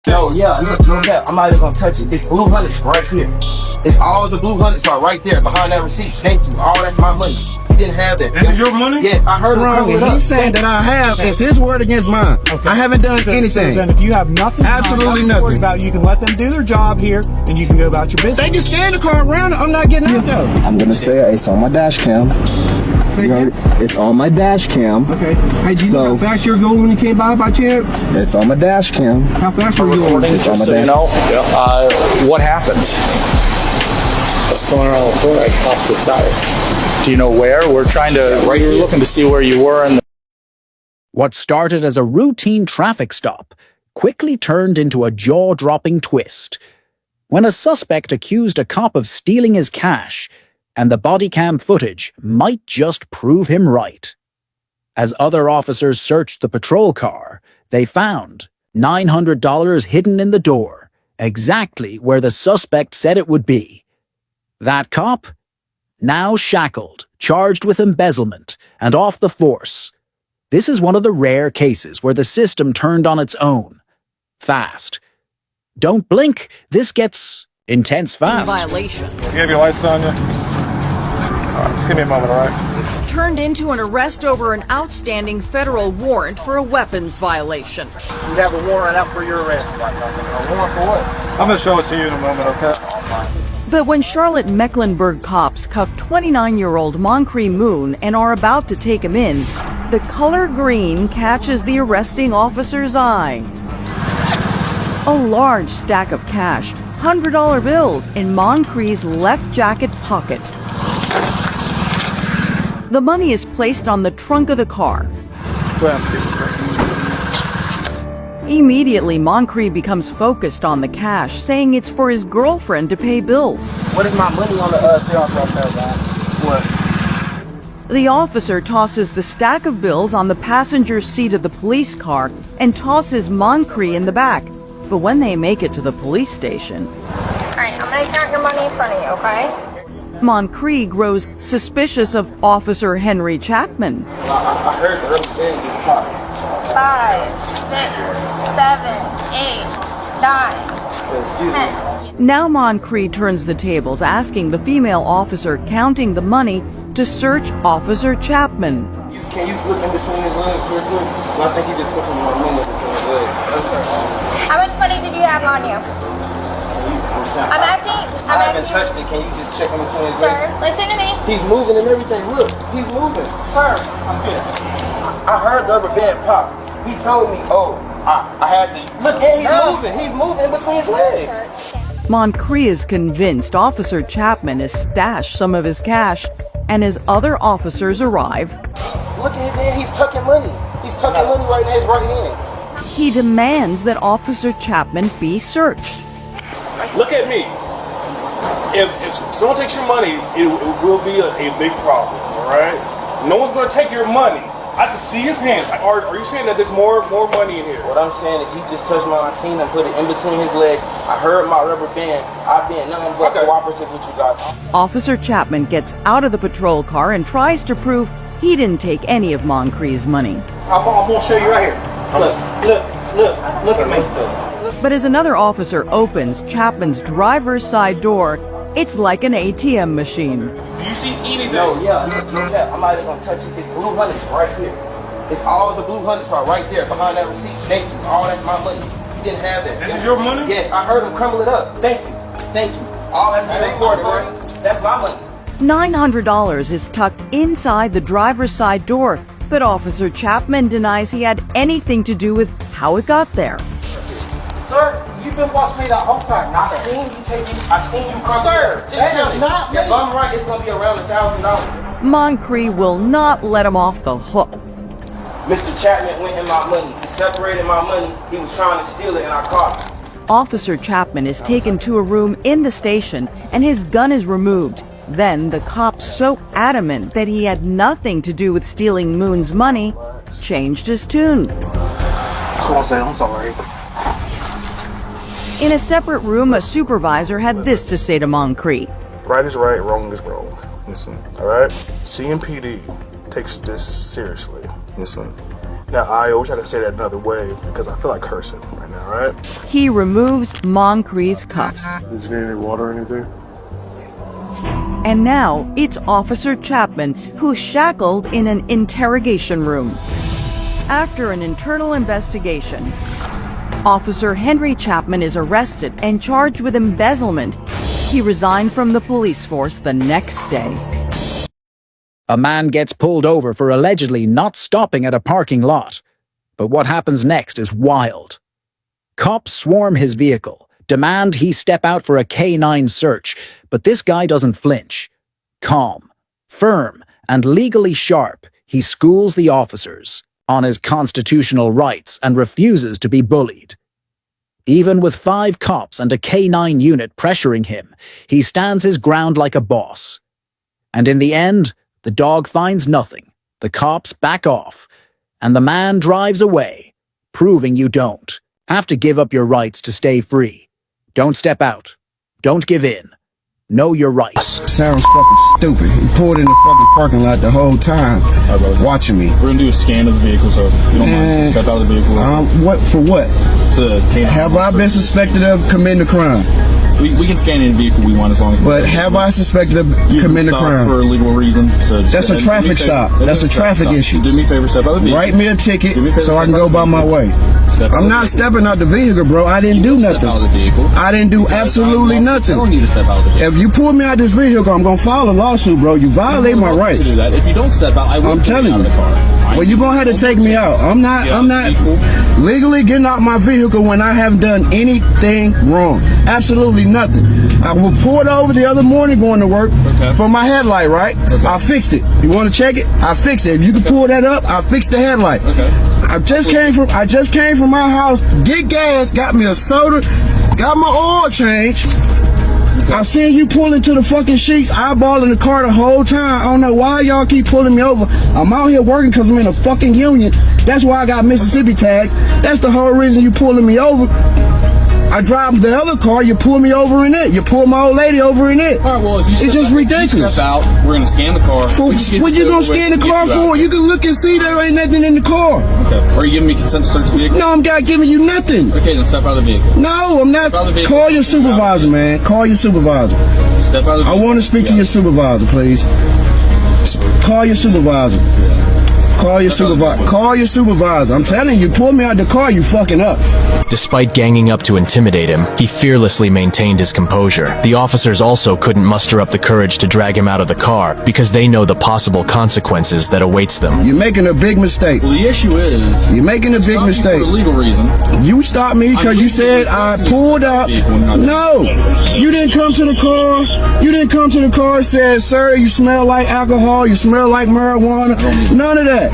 No, yeah, no cap. I'm not even gonna touch it. It's blue hundreds right here. It's all the blue hundreds are right there behind that receipt. Thank you. All that's my money. He didn't have that. Is it your money? Yes, I heard him crumble it up. He's saying that I have. It's his word against mine. Okay. I haven't done anything. Then if you have nothing, Absolutely to nothing. worry about, you can let them do their job here, and you can go about your business. They can scan the car around. I'm not getting out though. I'm gonna say it's on my dash cam. It's on my dash cam. Okay. Hey, do you know how fast you were going when you came by chance? It's on my dash cam. How fast were you going? It's on my So you dash. know, what happened? What's going on off the side? Do you know where? We're trying to. We're looking to see where you were. What started as a routine traffic stop quickly turned into a jaw-dropping twist when a suspect accused a cop of stealing his cash, and the body cam footage might just prove him right. As other officers searched the patrol car, they found $900 hidden in the door, exactly where the suspect said it would be. That cop? Now shackled, charged with embezzlement, and off the force. This is one of the rare cases where the system turned on its own. Fast. Don't blink, this gets intense fast. Violation. You have your lights on you? Alright, just give me a moment, alright? Turned into an arrest over an outstanding federal warrant for a weapons violation. You have a warrant out for your arrest. A warrant for what? I'm gonna show it to you in a moment, okay? But when Charlotte Mecklenburg cops cuffed 29-year-old Moncrief Moon and are about to take him in, the color green catches the arresting officer's eye. A large stack of cash, $100 bills in Moncrief's left jacket pocket. The money is placed on the trunk of the car. Immediately, Moncrief becomes focused on the cash, saying it's for his girlfriend to pay bills. What is my money on the What? The officer tosses the stack of bills on the passenger seat of the police car and tosses Moncrief in the back. But when they make it to the police station, Alright, I'm gonna count your money in front of you, okay? Moncrief grows suspicious of Officer Henry Chapman. I heard the rubber band get popped. 5, 6, 7, 8, 9, 10. Now Moncrief turns the tables, asking the female officer counting the money to search Officer Chapman. Can you look in between his legs real quick? I think he just put some more money between his legs. How much money did you have on you? I'm asking. I haven't touched it. Can you just check him between his legs? Sir, listen to me. He's moving and everything. Look, he's moving. Sir, I heard the rubber band pop. He told me, I had to. Look, and he's moving. He's moving in between his legs. Moncrief is convinced Officer Chapman has stashed some of his cash, and as other officers arrive, look at his hand. He's tucking money. He's tucking money right in his right hand. he demands that Officer Chapman be searched. Look at me. If someone takes your money, it will be a big problem, alright? No one's gonna take your money. I can see his hands. Are you saying that there's more money in here? What I'm saying is he just touched mine. I seen him put it in between his legs. I heard my rubber band. I've been nothing but cooperative with you guys. Officer Chapman gets out of the patrol car and tries to prove he didn't take any of Moncrief's money. I'm gonna show you right here. Look at me. But as another officer opens Chapman's driver's side door, it's like an ATM machine. Do you see anything? No, yeah, no cap. I'm not even gonna touch it. It's blue hundreds right here. It's all the blue hundreds are right there behind that receipt. Thank you. All that's my money. He didn't have that. This is your money? Yes, I heard him crumble it up. Thank you. Thank you. All that's been recorded, right? That's my money. $900 is tucked inside the driver's side door, but Officer Chapman denies he had anything to do with how it got there. Sir, you've been watching me the whole time. I seen you take it. I seen you crumble Sir, it. that is not me. If I'm right, it's gonna be around $1,000. Moncrief will not let him off the hook. Mr. Chapman went in my money. He separated my money. He was trying to steal it, and I caught him. Officer Chapman is taken to a room in the station and his gun is removed. Then the cop, so adamant that he had nothing to do with stealing Moon's money, changed his tune. I'm sorry. In a separate room, a supervisor had this to say to Moncrief. Right is right, wrong is wrong. Listen, alright? CMPD takes this seriously. Listen. Now, I wish I could say that another way because I feel like cursing right now, right? He removes Moncrief's cuffs. Did you need any water or anything? And now it's Officer Chapman who's shackled in an interrogation room. After an internal investigation, Officer Henry Chapman is arrested and charged with embezzlement. He resigned from the police force the next day. A man gets pulled over for allegedly not stopping at a parking lot. But what happens next is wild. Cops swarm his vehicle, demand he step out for a K9 search, but this guy doesn't flinch. Calm, firm, and legally sharp, he schools the officers on his constitutional rights and refuses to be bullied. Even with 5 cops and a K9 unit pressuring him, he stands his ground like a boss. And in the end, the dog finds nothing, the cops back off, and the man drives away, proving you don't have to give up your rights to stay free. Don't step out. Don't give in. Know your rights. Sounds fucking stupid. He pulled in the fucking parking lot the whole time, watching me. We're gonna do a scan of the vehicle, so if you don't mind, step out of the vehicle. What for? What? Have I been suspected of committing a crime? We can scan any vehicle we want as long as. But have I suspected of committing a crime for a legal reason? So that's a traffic stop. That's a traffic issue. Do me a favor, step out of the vehicle. Write me a ticket so I can go by my way. I'm not stepping out the vehicle, bro. I didn't do nothing. I didn't do absolutely nothing. If you pull me out this vehicle, I'm gonna file a lawsuit, bro. You violate my rights. If you don't step out, I will. I'm telling you. Well, you're gonna have to take me out. I'm not legally getting out my vehicle when I haven't done anything wrong. Absolutely nothing. I was pulled over the other morning going to work for my headlight, right? I fixed it. You want to check it? I fixed it. If you can pull that up, I fixed the headlight. I just came from my house, get gas, got me a soda, got my oil change. I seen you pull into the fucking sheets, eyeballing the car the whole time. I don't know why y'all keep pulling me over. I'm out here working because I'm in a fucking union. That's why I got Mississippi tags. That's the whole reason you pulling me over. I drive the other car, you pull me over in it. You pull my old lady over in it. All right, well, if you it's just ridiculous. If you step out, we're going to scan the car. What you going to scan the car for? You can look and see there ain't nothing in the car. Okay. Are you giving me consent to search the vehicle? No, I'm not giving you nothing. Okay, then step out of the vehicle. No, I'm not. Call your supervisor, man. Call your supervisor. Step out of the vehicle. I want to speak to your supervisor, please. Call your supervisor. Call your supervisor. Call your supervisor. I'm telling you, pull me out the car, you fucking up. Despite ganging up to intimidate him, he fearlessly maintained his composure. The officers also couldn't muster up the courage to drag him out of the car because they know the possible consequences that awaits them. You're making a big mistake. Well, the issue is... You're making a big mistake. For a legal reason. You stopped me because you said I pulled up. No, you didn't come to the car. You didn't come to the car and said, sir, you smell like alcohol, you smell like marijuana. None of that.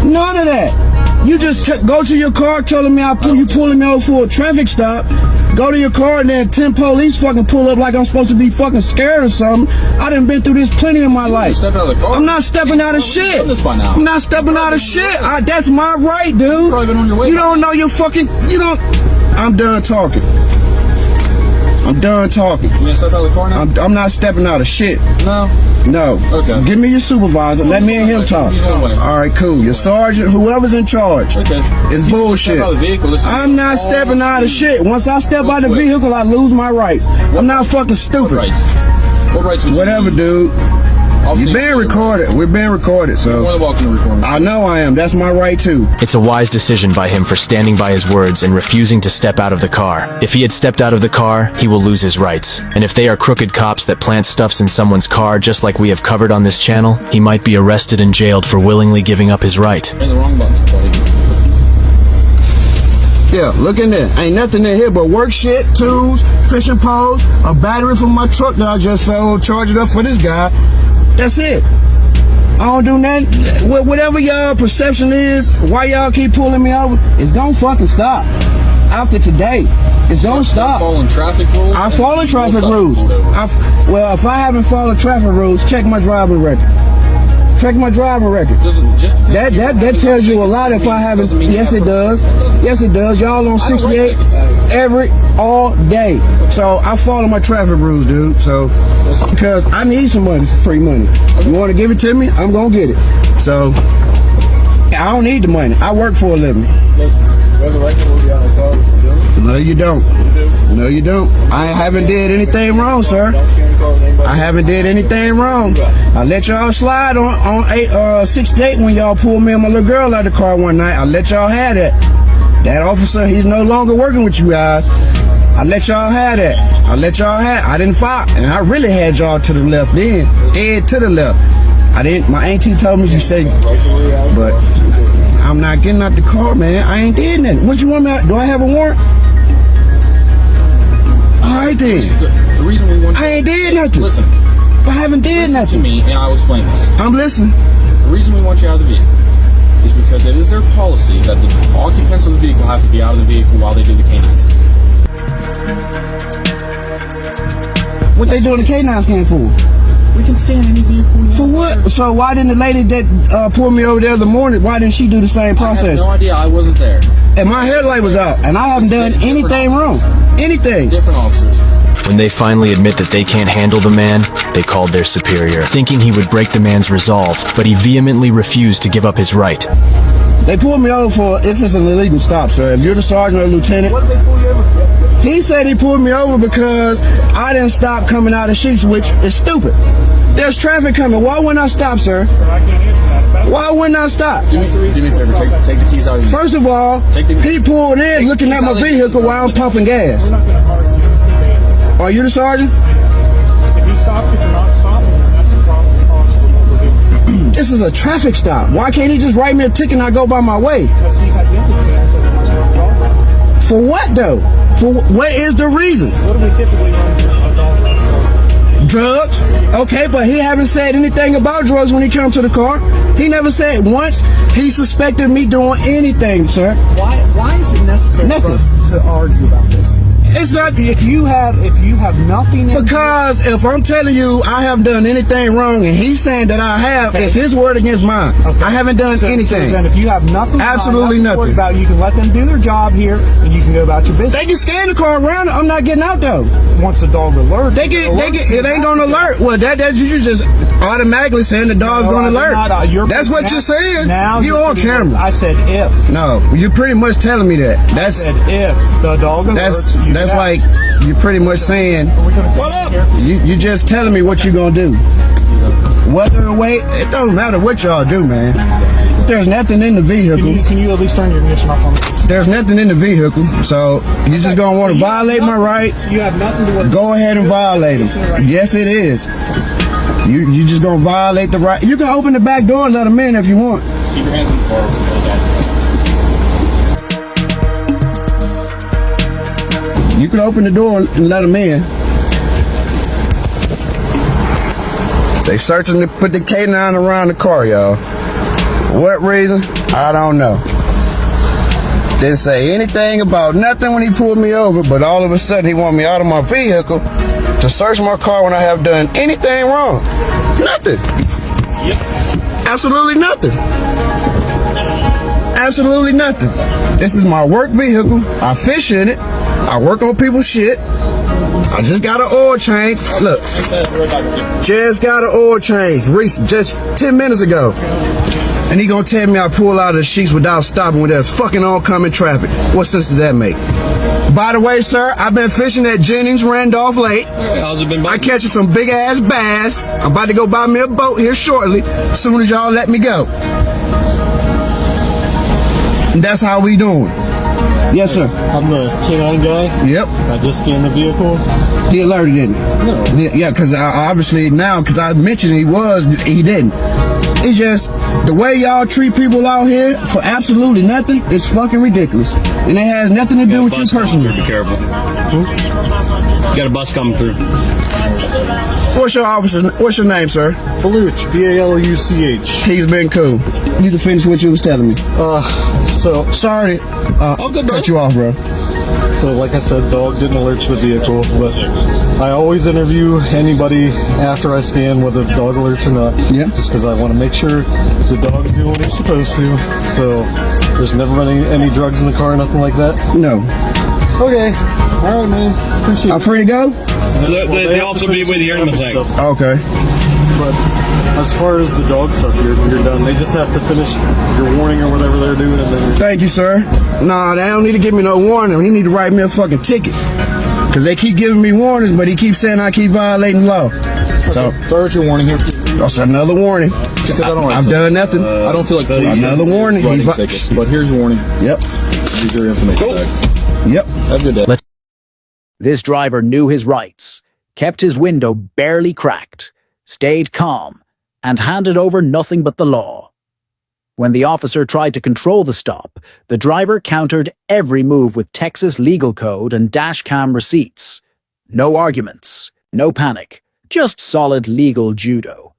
None of that. You just go to your car telling me you pulling me over for a traffic stop. Go to your car and then 10 police fucking pull up like I'm supposed to be fucking scared or something. I done been through this plenty in my life. Step out of the car. I'm not stepping out of shit. I'm not stepping out of shit. That's my right, dude. You don't know your fucking... I'm done talking. I'm done talking. You gonna step out of the car now? I'm not stepping out of shit. No? No. Okay. Give me your supervisor. Let me and him talk. All right, cool. Your sergeant, whoever's in charge. Okay. It's bullshit. I'm not stepping out of shit. Once I step out of the vehicle, I lose my rights. I'm not fucking stupid. What rights? What rights would you Whatever, need? Dude. You're being recorded. We're being recorded, so I know I am. That's my right too. It's a wise decision by him for standing by his words and refusing to step out of the car. If he had stepped out of the car, he will lose his rights. And if they are crooked cops that plant stuffs in someone's car just like we have covered on this channel, he might be arrested and jailed for willingly giving up his right. Hit the wrong button, buddy. Yeah, look in there. Ain't nothing in here but work shit, tools, fishing poles, a battery from my truck that I just sold, charge it up for this guy. That's it. I don't do nothing. Whatever y'all perception is, why y'all keep pulling me over, it's gonna fucking stop. After today, it's gonna stop. Following traffic rules? I follow traffic rules. Well, if I haven't followed traffic rules, check my driving record. Check my driving record. That tells you a lot if I haven't. Yes, it does. Yes, it does. Y'all on 68 all day. So I follow my traffic rules, dude. So because I need some money, free money. You want to give it to me? I'm gonna get it. So I don't need the money. I work for a living. No, you don't. No, you don't. I haven't did anything wrong, sir. I haven't did anything wrong. I let y'all slide on 6-8 when y'all pulled me and my little girl out of the car one night. I let y'all have that. That officer, he's no longer working with you guys. I let y'all have that. I let y'all have. I didn't fight, and I really had y'all to the left then, head to the left. I didn't. My auntie told me you say, but I'm not getting out the car, man. I ain't did nothing. What you want me? Do I have a warrant? All right then. The reason we want you, I ain't did nothing. Listen. I haven't did nothing. To me, and I will explain this. I'm listening. The reason we want you out of the vehicle is because it is their policy that the occupants of the vehicle have to be out of the vehicle while they do the canines. What they doing the K9 scan for? We can scan any vehicle. For what? So why didn't the lady that pulled me over the other morning, why didn't she do the same process? I have no idea. I wasn't there. And my headlight was out, and I haven't done anything wrong. Anything. Different officers. When they finally admit that they can't handle the man, they called their superior, thinking he would break the man's resolve, but he vehemently refused to give up his right. They pulled me over for, this is an illegal stop, sir. If you're the sergeant or lieutenant. What did they pull you over for? He said he pulled me over because I didn't stop coming out of sheets, which is stupid. There's traffic coming. Why wouldn't I stop, sir? I can't answer that. Why wouldn't I stop? Do me a favor. Take the keys out of your First of all, he pulled in looking at my vehicle while I'm pumping gas. Are you the sergeant? If he stops, if you're not stopping, that's the problem. This is a traffic stop. Why can't he just write me a ticket and I go by my way? Let's see if that's implicated. For what though? For what is the reason? What do we typically run for dog? Drugs? Okay, but he haven't said anything about drugs when he comes to the car. He never said once he suspected me doing anything, sir. Why is it necessary for us to argue about this? It's not if you have nothing in because if I'm telling you I haven't done anything wrong and he's saying that I have, it's his word against mine. Okay. I haven't done anything. So then if you have nothing, absolutely nothing about, you can let them do their job here and you can go about your business. They can scan the car around. I'm not getting out though. Once the dog alerts, it ain't gonna alert. Well, that you just automatically saying the dog's gonna alert. That's what you're saying. Now you're on camera. I said if. No, you're pretty much telling me that. I said if the dog alerts. That's like you're pretty much saying you just telling me what you're gonna do. Whether or wait, it don't matter what y'all do, man. There's nothing in the vehicle. Can you at least turn your ignition off on me? There's nothing in the vehicle, so you're just gonna want to violate my rights. You have nothing to go ahead and violate them. Yes, it is. You just gonna violate the right. You can open the back door and let them in if you want. Keep your hands in the car. You can open the door and let them in. They searching to put the K9 around the car, y'all. For what reason? I don't know. Didn't say anything about nothing when he pulled me over, but all of a sudden he wanted me out of my vehicle to search my car when I have done anything wrong. Nothing. Yep. Absolutely nothing. Absolutely nothing. This is my work vehicle. I fish in it. I work on people's shit. I just got an oil change. Look, just got an oil change recent, just 10 minutes ago. And he gonna tell me I pull out of the sheets without stopping when there's fucking oncoming traffic. What sense does that make? By the way, sir, I've been fishing at Jennings Randolph Lake. How's it been? I catching some big ass bass. I'm about to go buy me a boat here shortly, as soon as y'all let me go. And that's how we doing. Yes, sir. I'm the K9 guy. Yep. I just scanned the vehicle. He alerted, didn't he? No. Yeah, because obviously now, because I mentioned he didn't. It's just the way y'all treat people out here for absolutely nothing is fucking ridiculous. And it has nothing to do with you personally. Be careful. You got a bus coming through. What's your name, sir? Baluch, B-A-L-U-C-H. He's been cool. You can finish what you was telling me. So sorry. Cut you off, bro. So like I said, dog didn't alert to the vehicle, but I always interview anybody after I scan whether the dog alerts or not. Yeah. Just because I want to make sure the dog is doing what he's supposed to. So there's never been any drugs in the car, nothing like that? No. Okay. All right, man. Appreciate it. I'm free to go? The officer will be with you here in a second. Okay. but as far as the dog stuff, you're done. They just have to finish your warning or whatever they're doing, and then. Thank you, sir. Nah, they don't need to give me no warning. He need to write me a fucking ticket. Cause they keep giving me warnings, but he keeps saying I keep violating law. So, what's your warning here? That's another warning. I've done nothing. I don't feel like another warning. Tickets, but here's your warning. Yep. Here's your information back. Yep. Have a good day. This driver knew his rights, kept his window barely cracked, stayed calm, and handed over nothing but the law. When the officer tried to control the stop, the driver countered every move with Texas legal code and dashcam receipts. No arguments, no panic, just solid legal judo.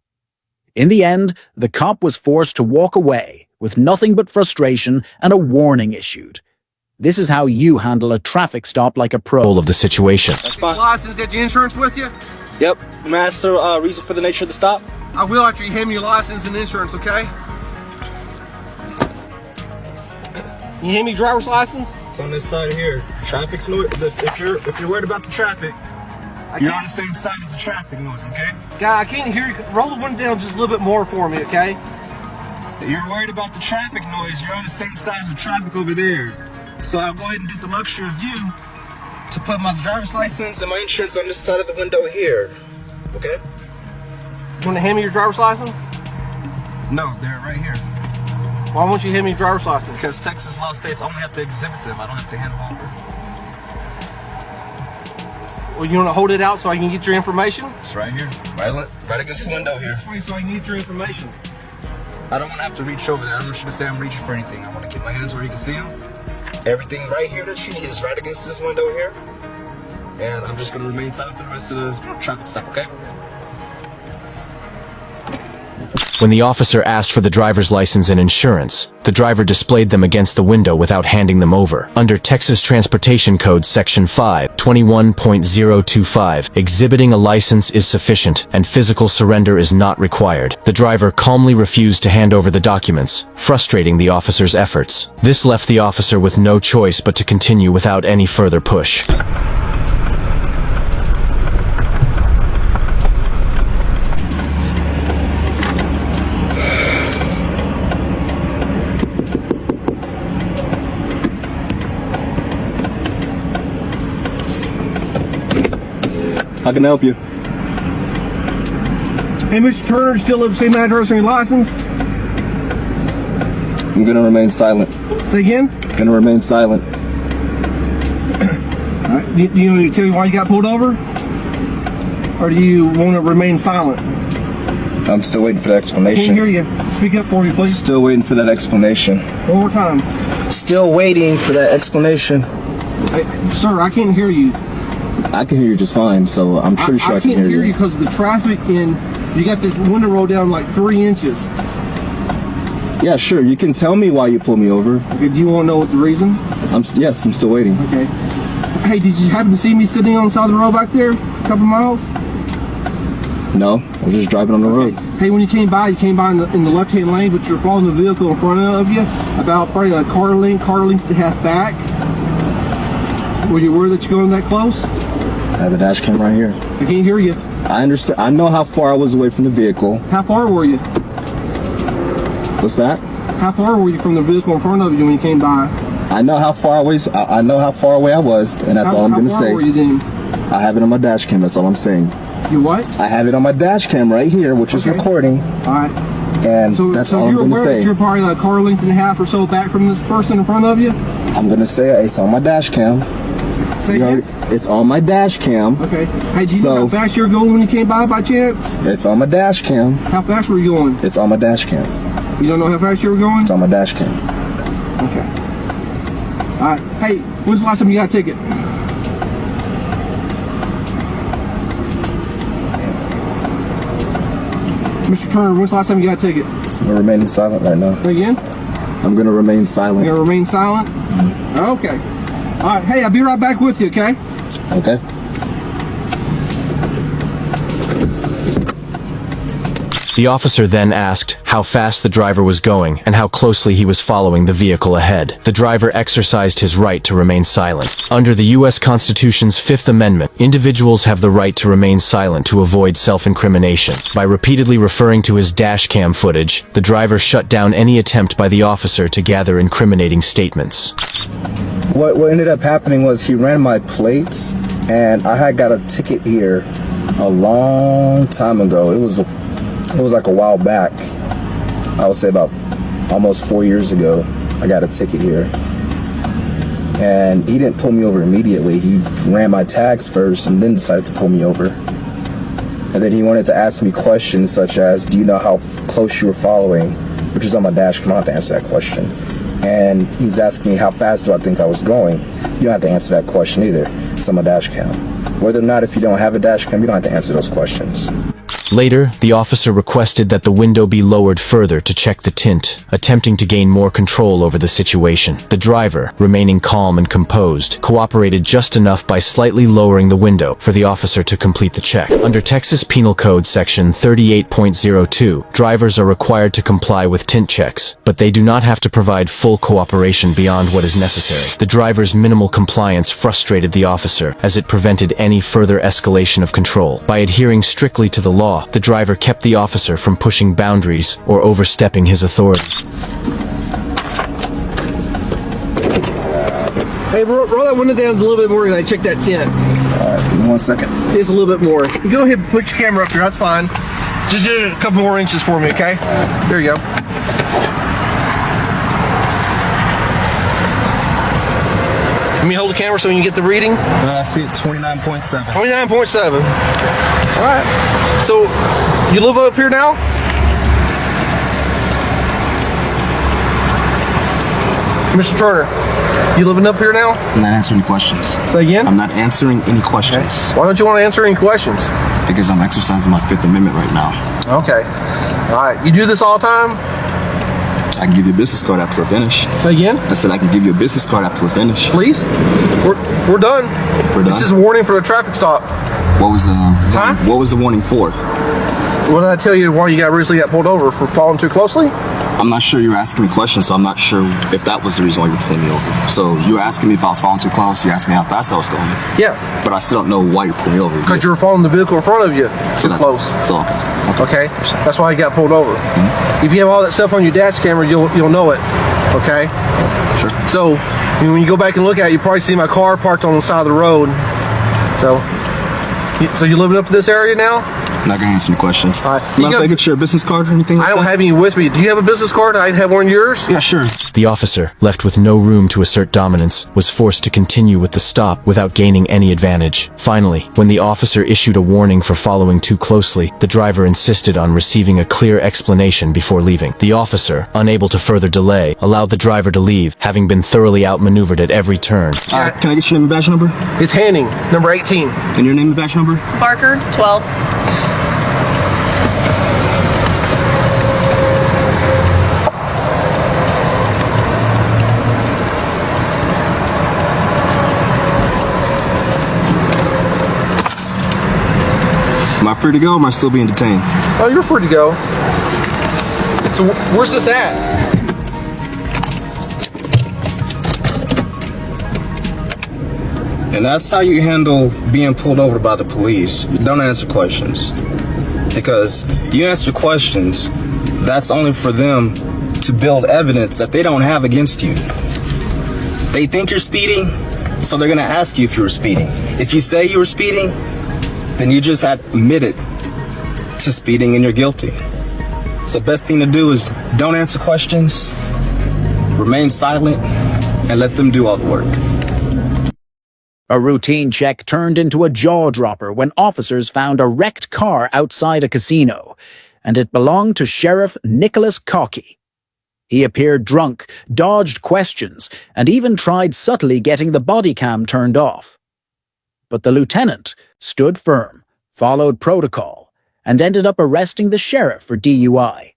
In the end, the cop was forced to walk away with nothing but frustration and a warning issued. This is how you handle a traffic stop like a pro. Of the situation. That's fine. License, got your insurance with you? Yep. Master, reason for the nature of the stop? I will after you hand me your license and insurance, okay? You hand me your driver's license? It's on this side here. Traffic's noise. If you're worried about the traffic, you're on the same side as the traffic noise, okay? Guy, I can't hear you. Roll the window down just a little bit more for me, okay? If you're worried about the traffic noise, you're on the same side as the traffic over there. So I'll go ahead and get the luxury of you to put my driver's license and my insurance on this side of the window here, okay? You want to hand me your driver's license? No, they're right here. Why won't you hand me your driver's license? Because Texas law states I only have to exhibit them. I don't have to hand them over. Well, you want to hold it out so I can get your information? It's right here, right against the window here. This way so I can get your information. I don't want to have to reach over there. I don't want you to say I'm reaching for anything. I want to keep my hands where you can see them. Everything right here that you need is right against this window here. And I'm just going to remain silent for the rest of the traffic stop, okay? When the officer asked for the driver's license and insurance, the driver displayed them against the window without handing them over. Under Texas Transportation Code Section 521.025, exhibiting a license is sufficient and physical surrender is not required. The driver calmly refused to hand over the documents, frustrating the officer's efforts. This left the officer with no choice but to continue without any further push. How can I help you? Hey, Mr. Turner, still live the same address on your license? I'm gonna remain silent. Say again? Gonna remain silent. All right. Do you want me to tell you why you got pulled over? Or do you want to remain silent? I'm still waiting for the explanation. I can't hear you. Speak up for me, please. Still waiting for that explanation. One more time. Still waiting for that explanation. Hey, sir, I can't hear you. I can hear you just fine, so I'm pretty sure I can hear you. I can't hear you because of the traffic and you got this window rolled down like 3 inches. Yeah, sure. You can tell me why you pulled me over. Okay, do you want to know what the reason? Yes, I'm still waiting. Okay. Hey, did you happen to see me sitting on the side of the road back there a couple miles? No, I was just driving on the road. Hey, when you came by in the left-hand lane, but you're following the vehicle in front of you, about probably a car length and a half back. Were you aware that you're going that close? I have a dash cam right here. I can't hear you. I understand. I know how far I was away from the vehicle. How far were you? What's that? How far were you from the vehicle in front of you when you came by? I know how far away. I know how far away I was, and that's all I'm going to say. How far were you then? I have it on my dash cam. That's all I'm saying. You what? I have it on my dash cam right here, which is recording. All right. And that's all I'm going to say. So you're aware that you're probably a car length and a half or so back from this person in front of you? I'm going to say it's on my dash cam. It's on my dash cam. Okay. Hey, do you know how fast you were going when you came by chance? It's on my dash cam. How fast were you going? It's on my dash cam. You don't know how fast you were going? It's on my dash cam. Okay. All right. Hey, when's the last time you got a ticket? Mr. Turner, when's the last time you got a ticket? I'm going to remain silent right now. Say again? I'm going to remain silent. You're going to remain silent? Mm-hmm. Okay. All right. Hey, I'll be right back with you, okay? Okay. The officer then asked how fast the driver was going and how closely he was following the vehicle ahead. The driver exercised his right to remain silent. Under the U.S. Constitution's Fifth Amendment, individuals have the right to remain silent to avoid self-incrimination. By repeatedly referring to his dashcam footage, the driver shut down any attempt by the officer to gather incriminating statements. What ended up happening was he ran my plates, and I had got a ticket here a long time ago. It was like a while back. I would say about almost 4 years ago. I got a ticket here, and he didn't pull me over immediately. He ran my tags first and then decided to pull me over. And then he wanted to ask me questions such as, do you know how close you were following? Which is on my dash cam. I don't have to answer that question. And he was asking me how fast do I think I was going. You don't have to answer that question either. It's on my dash cam. Whether or not if you don't have a dash cam, you don't have to answer those questions. Later, the officer requested that the window be lowered further to check the tint, attempting to gain more control over the situation. The driver, remaining calm and composed, cooperated just enough by slightly lowering the window for the officer to complete the check. Under Texas Penal Code Section 38.02, drivers are required to comply with tint checks, but they do not have to provide full cooperation beyond what is necessary. The driver's minimal compliance frustrated the officer, as it prevented any further escalation of control. By adhering strictly to the law, the driver kept the officer from pushing boundaries or overstepping his authority. Hey, roll that window down a little bit more and I check that tint. Alright, give me 1 second. Just a little bit more. You go ahead and put your camera up here, that's fine. Just do it a couple more inches for me, okay? There you go. Let me hold the camera so you can get the reading. I see it 29.7. 29.7. Alright. So, you live up here now? Mr. Turner, you living up here now? I'm not answering any questions. Say again? I'm not answering any questions. Okay. Why don't you want to answer any questions? Because I'm exercising my Fifth Amendment right now. Okay. Alright. You do this all the time? I can give you a business card after we're finished. Say again? I said I can give you a business card after we're finished. Please? We're done. We're done? This is a warning for a traffic stop. What was the warning for? What did I tell you why you recently got pulled over? For following too closely? I'm not sure you were asking me questions, so I'm not sure if that was the reason why you were pulling me over. So you were asking me if I was following too close, you asked me how fast I was going. Yeah. But I still don't know why you're pulling me over. Because you were following the vehicle in front of you too close. So, okay. That's why you got pulled over. Mm-hmm. If you have all that stuff on your dash camera, you'll know it. Okay? Sure. So, when you go back and look at it, you probably see my car parked on the side of the road. So you living up in this area now? I'm not going to answer any questions. All right. You mind if I get your business card or anything like I don't that? have any with me. Do you have a business card? I have one of yours? Yeah, sure. The officer, left with no room to assert dominance, was forced to continue with the stop without gaining any advantage. Finally, when the officer issued a warning for following too closely, the driver insisted on receiving a clear explanation before leaving. The officer, unable to further delay, allowed the driver to leave, having been thoroughly outmaneuvered at every turn. Can I get your name and badge number? It's Hanning, number 18. And your name and badge number? Barker, 12. Am I free to go or am I still being detained? Oh, you're free to go. So where's this at? And that's how you handle being pulled over by the police. You don't answer questions. Because you answer questions, that's only for them to build evidence that they don't have against you. They think you're speeding, so they're gonna ask you if you were speeding. If you say you were speeding, then you just admitted to speeding and you're guilty. So best thing to do is don't answer questions, remain silent, and let them do all the work. A routine check turned into a jaw-dropper when officers found a wrecked car outside a casino, and it belonged to Sheriff Nicholas Cockey. He appeared drunk, dodged questions, and even tried subtly getting the body cam turned off. But the lieutenant stood firm, followed protocol, and ended up arresting the sheriff for DUI.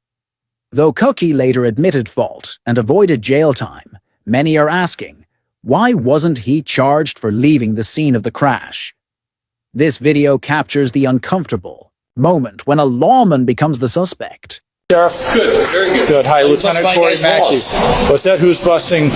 Though Cockey later admitted fault and avoided jail time, many are asking, why wasn't he charged for leaving the scene of the crash? This video captures the uncomfortable moment when a lawman becomes the suspect. Sheriff? Good, very good. Good. Hi, Lieutenant Corey Mackey. What's that? Who's busting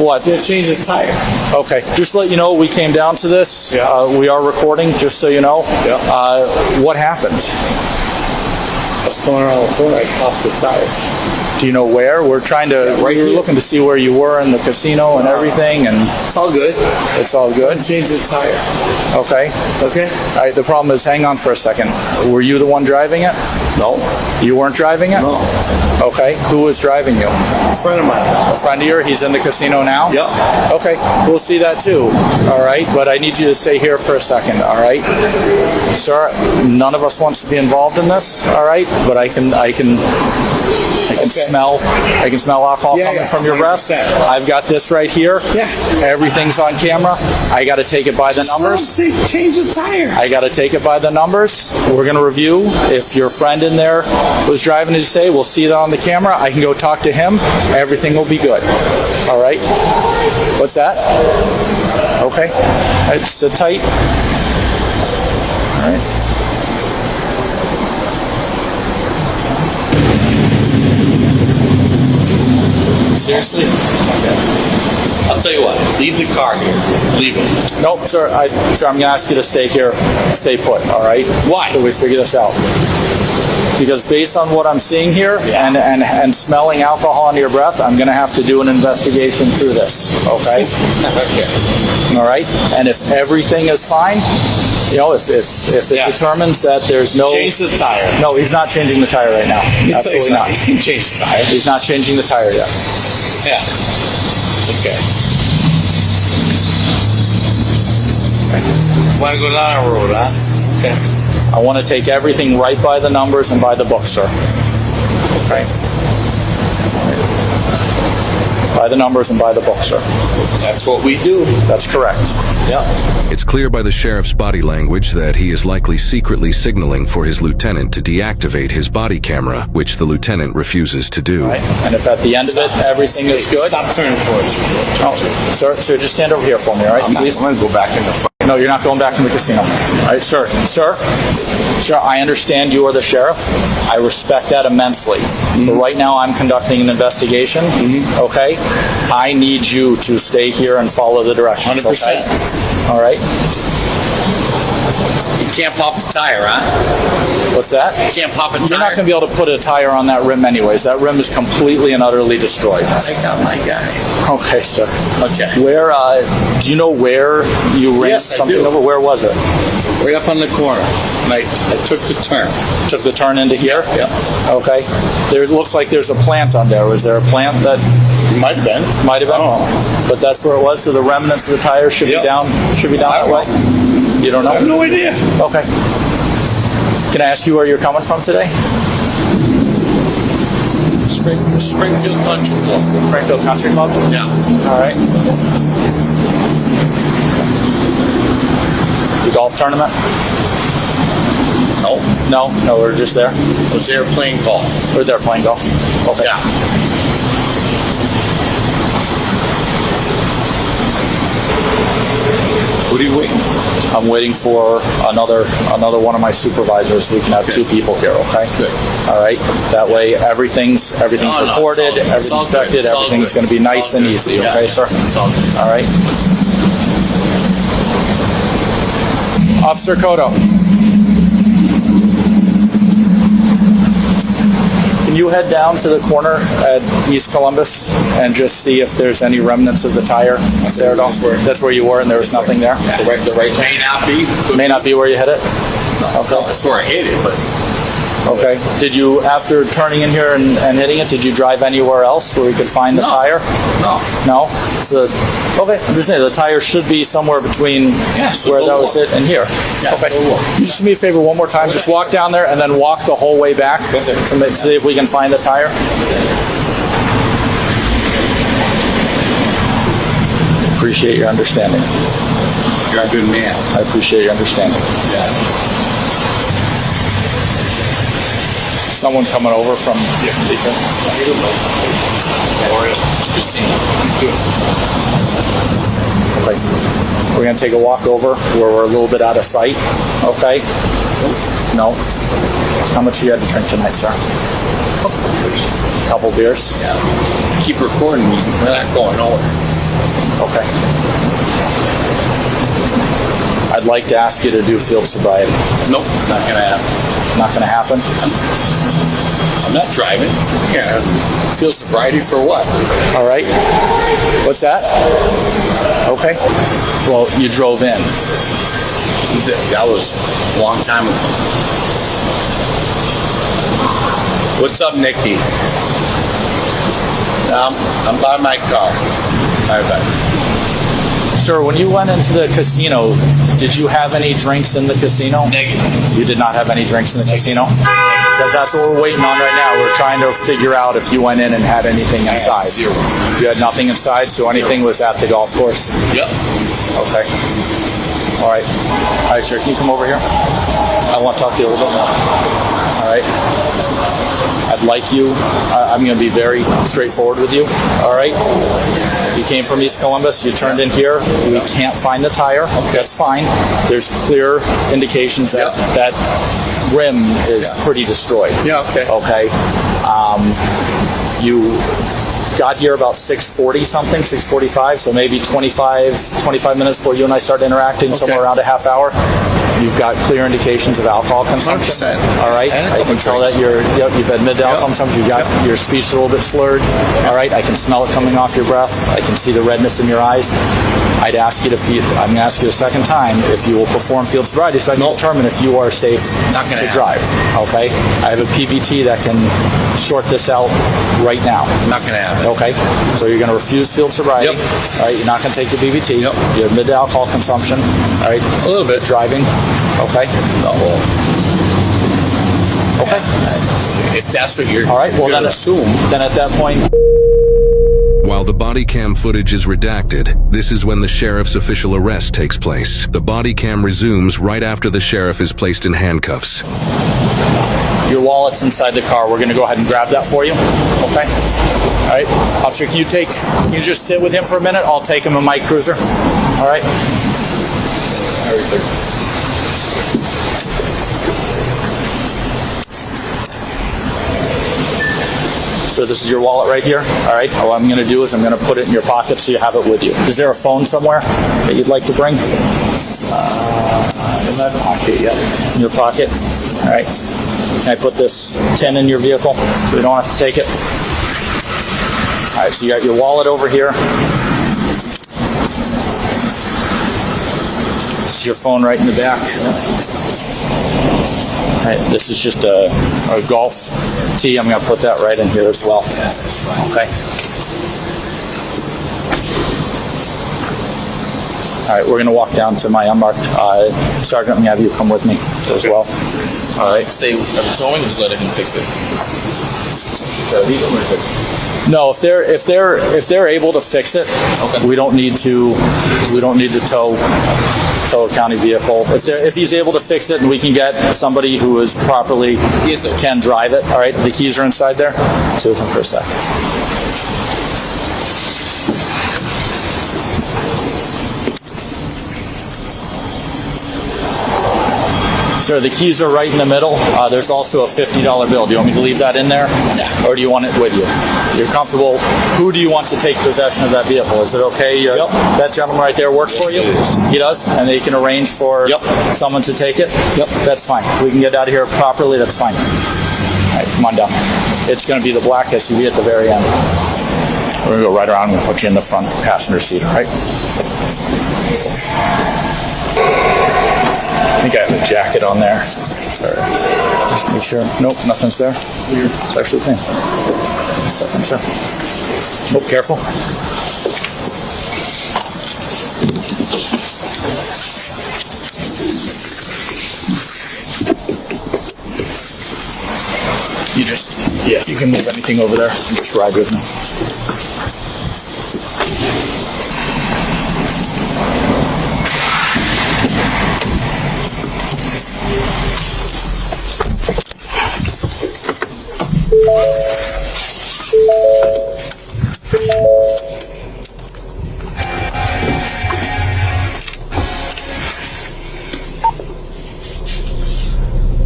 what? They changed his tire. Okay. Just to let you know, we came down to this. Yeah. We are recording, just so you know. Yeah. What happened? I was going around the corner, I popped the tires. Do you know where? We're trying to, right we were here. looking to see where you were in the casino and everything, and It's all good. it's all good. Change his tire. Okay. Okay? All right, the problem is, hang on for a second. Were you the one driving it? No. You weren't driving it? No. Okay. Who was driving you? A friend of mine. A friend of yours? He's in the casino now? Yep. Okay. We'll see that too. All right. But I need you to stay here for a second. All right. Sir, none of us wants to be involved in this. All right. But I can smell alcohol coming from your breath. 100%. I've got this right here. Yeah. Everything's on camera. I got to take it by the numbers. Change the tire. I got to take it by the numbers. We're going to review. If your friend in there was driving, as you say, we'll see that on the camera. I can go talk to him. Everything will be good. All right? What's that? Okay. All right, sit tight. All right. Seriously? I'll tell you what, leave the car here. Leave it. Nope, sir. Sir, I'm going to ask you to stay here. Stay put, all right? Why? Till we figure this out. Because based on what I'm seeing here and smelling alcohol in your breath, I'm going to have to do an investigation through this, okay? Okay. All right? And if everything is fine, you know, if it determines that there's no... Change the tire. No, he's not changing the tire right now. Absolutely not. He can change the tire. He's not changing the tire yet. Yeah. Okay. Want to go down the road, huh? Okay. I want to take everything right by the numbers and by the book, sir. Okay? By the numbers and by the book, sir. That's what we do. That's correct. Yeah. It's clear by the sheriff's body language that he is likely secretly signaling for his lieutenant to deactivate his body camera, which the lieutenant refuses to do. Right. And if at the end of it everything is good... Stop turning towards me. Oh, sir, just stand over here for me, all right? Please. I'm going to go back in the front. No, you're not going back in the casino. All right, sir. Sir, I understand you are the sheriff. I respect that immensely. But right now I'm conducting an investigation, okay? I need you to stay here and follow the directions, 100%. okay? All right? You can't pop the tire, huh? What's that? You can't pop a tire. You're not going to be able to put a tire on that rim anyways. That rim is completely and utterly destroyed. I got my guy. Okay, sir. Okay. Where, do you know where you ran something over? Where was it? Right up on the corner. And I took the turn. Took the turn into here? Yeah. Okay. There looks like there's a plant on there. Was there a plant that... Might have been. Might have been. But that's where it was, so the remnants of the tire should be down that way? You don't know? I have no idea. Okay. Can I ask you where you're coming from today? Springfield Country Club. Springfield Country Club? Yeah. All right. The golf tournament? No. No, we're just there. I was there playing golf. We're there playing golf. Okay. Yeah. What are you waiting for? I'm waiting for another one of my supervisors so we can have two people here, okay? Good. All right? That way everything's recorded, it's all everything's good. vetted, It's all everything's good. going to be It's nice all and good. easy, Yeah. okay, sir? It's all good. All right? Officer Cotto. Can you head down to the corner at East Columbus and just see if there's any remnants of the tire there at all? That's where you were and there was nothing there? The right may not be. May not be where you hit it? Okay. That's where I hit it, but... Okay. Did you, after turning in here and hitting it, did you drive anywhere else where we could find the tire? No. No? Okay. I'm just saying, the tire should be somewhere between where that was hit and here. Yeah, okay. go look. Can you just do me a favor one more time? Just walk down there and then walk the whole way back to see if we can find the tire. Appreciate your understanding. You're a good man. I appreciate your understanding. Yeah. Someone coming over from Beacon. Okay. We're going to take a walk over where we're a little bit out of sight. Okay. No. How much you had to drink tonight, sir? Couple beers? Yeah. Keep recording me. We're not going nowhere. Okay. I'd like to ask you to do field sobriety. Nope, not gonna happen. Not going to happen? I'm not driving. Yeah. Field sobriety for what? All right. What's that? Okay. Well, you drove in. That was a long time ago. What's up, Nikki? I'm by my car. Bye-bye. Sir, when you went into the casino, did you have any drinks in the casino? Negative. You did not have any drinks in the casino? Because that's what we're waiting on right now. We're trying to figure out if you went in and had anything inside. Zero. You had nothing inside, so anything was at the golf course? Yep. Okay. All right. All right, sir, can you come over here? I want to talk to you a little bit more. All right. I'd like you, I'm going to be very straightforward with you, all right? You came from East Columbus, you turned in here, we can't find the tire, that's fine. There's clear indications that that rim is pretty destroyed. Yeah, okay. Okay. You got here about 6:40 something, 6:45, so maybe 25 minutes before you and I start interacting, somewhere around a half hour. You've got clear indications of alcohol consumption. 100%. All right. I can tell that you've admitted alcohol consumption. You've got your speech is a little bit slurred. All right. I can smell it coming off your breath. I can see the redness in your eyes. I'm going to ask you a second time if you will perform field sobriety so I can determine if you are safe to drive. Okay. I have a PBT that can sort this out right now. Not going to happen. Okay. So you're going to refuse field sobriety. Yep. All right. You're not going to take the BBT. Yep. You admit alcohol consumption. All right. A little bit. Driving. Okay. Okay. If that's what you're... All right. Well, then assume. Then at that point... While the body cam footage is redacted, this is when the sheriff's official arrest takes place. The body cam resumes right after the sheriff is placed in handcuffs. Your wallet's inside the car. We're going to go ahead and grab that for you. Okay. All right. Officer, can you just sit with him for a minute? I'll take him in my cruiser. All right. So this is your wallet right here. All right. What I'm going to do is I'm going to put it in your pocket so you have it with you. Is there a phone somewhere that you'd like to bring? In my pocket, yeah. In your pocket. All right. Can I put this 10 in your vehicle so we don't have to take it? All right. So you got your wallet over here. This is your phone right in the back. All right, this is just a golf tee. I'm going to put that right in here as well. Okay. All right, we're going to walk down to my unmarked. Sergeant, I'm going to have you come with me as well. All right. Stay with the towing, just let him fix it. No, if they're able to fix it, we don't need to tow a county vehicle. If he's able to fix it and we can get somebody who is properly can drive it. All right, the keys are inside there. Stay with him for a sec. Sir, the keys are right in the middle. There's also a $50 bill. Do you want me to leave that in there? Yeah. Or do you want it with you? You're comfortable. Who do you want to take possession of that vehicle? Is it okay? That gentleman right there works for you? He does? And they can arrange for someone to take it? Yep. That's fine. We can get out of here properly. That's fine. All right, come on down. It's going to be the black SUV at the very end. We're going to go right around. I'm going to put you in the front passenger seat, all right? I think I have a jacket on there. Just make sure. Nope, nothing's there. It's actually clean. Second, sure. Oh, careful. You can move anything over there and just ride with me.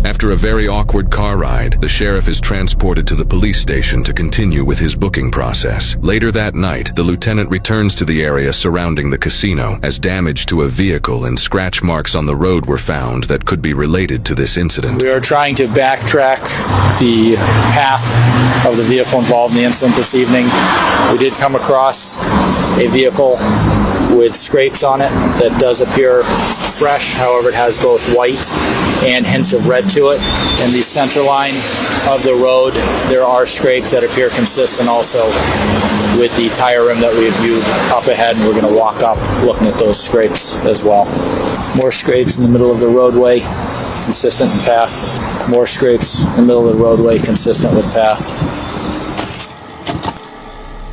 After After a very awkward car ride, the sheriff is transported to the police station to continue with his booking process. Later that night, the lieutenant returns to the area surrounding the casino as damage to a vehicle and scratch marks on the road were found that could be related to this incident. We are trying to backtrack the path of the vehicle involved in the incident this evening. We did come across a vehicle with scrapes on it that does appear fresh. However, it has both white and hints of red to it. In the center line of the road, there are scrapes that appear consistent also with the tire rim that we viewed up ahead, and we're going to walk up looking at those scrapes as well. More scrapes in the middle of the roadway, consistent in path. More scrapes in the middle of the roadway, consistent with path.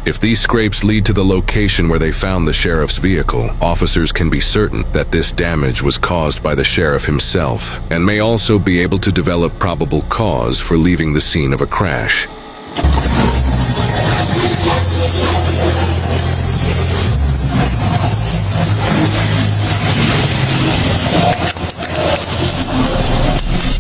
If these scrapes lead to the location where they found the sheriff's vehicle, officers can be certain that this damage was caused by the sheriff himself, and may also be able to develop probable cause for leaving the scene of a crash.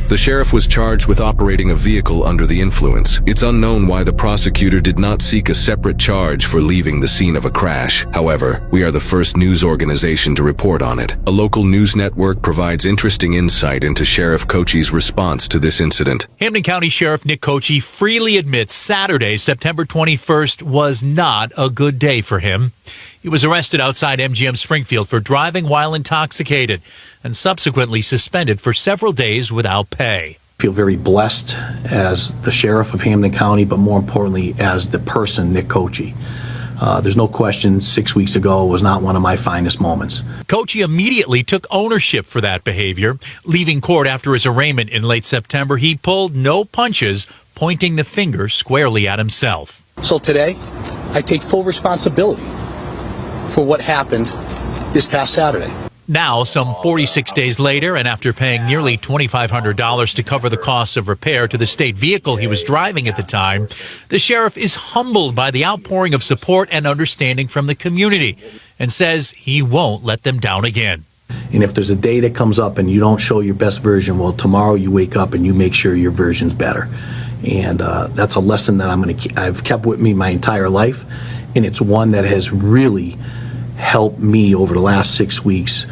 The sheriff was charged with operating a vehicle under the influence. It's unknown why the prosecutor did not seek a separate charge for leaving the scene of a crash. However, we are the first news organization to report on it. A local news network provides interesting insight into Sheriff Kochi's response to this incident. Hampden County Sheriff Nick Kochi freely admits Saturday, September 21st, was not a good day for him. He was arrested outside MGM Springfield for driving while intoxicated and subsequently suspended for several days without pay. I feel very blessed as the sheriff of Hampden County, but more importantly, as the person, Nick Kochi. There's no question 6 weeks ago was not one of my finest moments. Kochi immediately took ownership for that behavior. Leaving court after his arraignment in late September, he pulled no punches, pointing the finger squarely at himself. So today, I take full responsibility for what happened this past Saturday. Now, some 46 days later, and after paying nearly $2,500 to cover the costs of repair to the state vehicle he was driving at the time, the sheriff is humbled by the outpouring of support and understanding from the community and says he won't let them down again. And if there's a day that comes up and you don't show your best version, well, tomorrow you wake up and you make sure your version's better. And that's a lesson that I've kept with me my entire life, and it's one that has really helped me over the last 6 weeks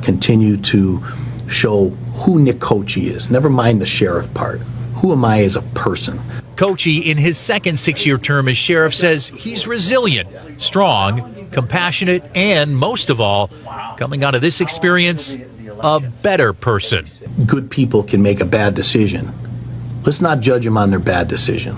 continue to show who Nick Kochi is. Never mind the sheriff part. Who am I as a person? Kochi, in his second 6-year term as sheriff, says he's resilient, strong, compassionate, and most of all, coming out of this experience, a better person. Good people can make a bad decision. Let's not judge them on their bad decision.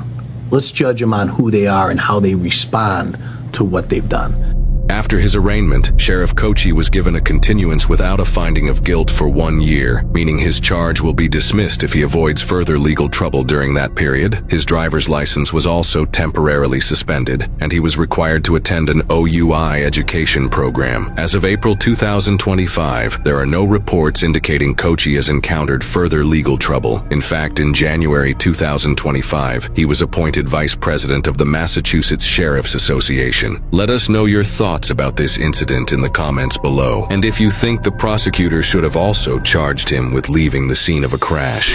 Let's judge them on who they are and how they respond to what they've done. After his arraignment, Sheriff Kochi was given a continuance without a finding of guilt for 1 year, meaning his charge will be dismissed if he avoids further legal trouble during that period. His driver's license was also temporarily suspended, and he was required to attend an OUI education program. As of April 2025, there are no reports indicating Kochi has encountered further legal trouble. In fact, in January 2025, he was appointed vice president of the Massachusetts Sheriff's Association. Let us know your thoughts about this incident in the comments below, and if you think the prosecutor should have also charged him with leaving the scene of a crash.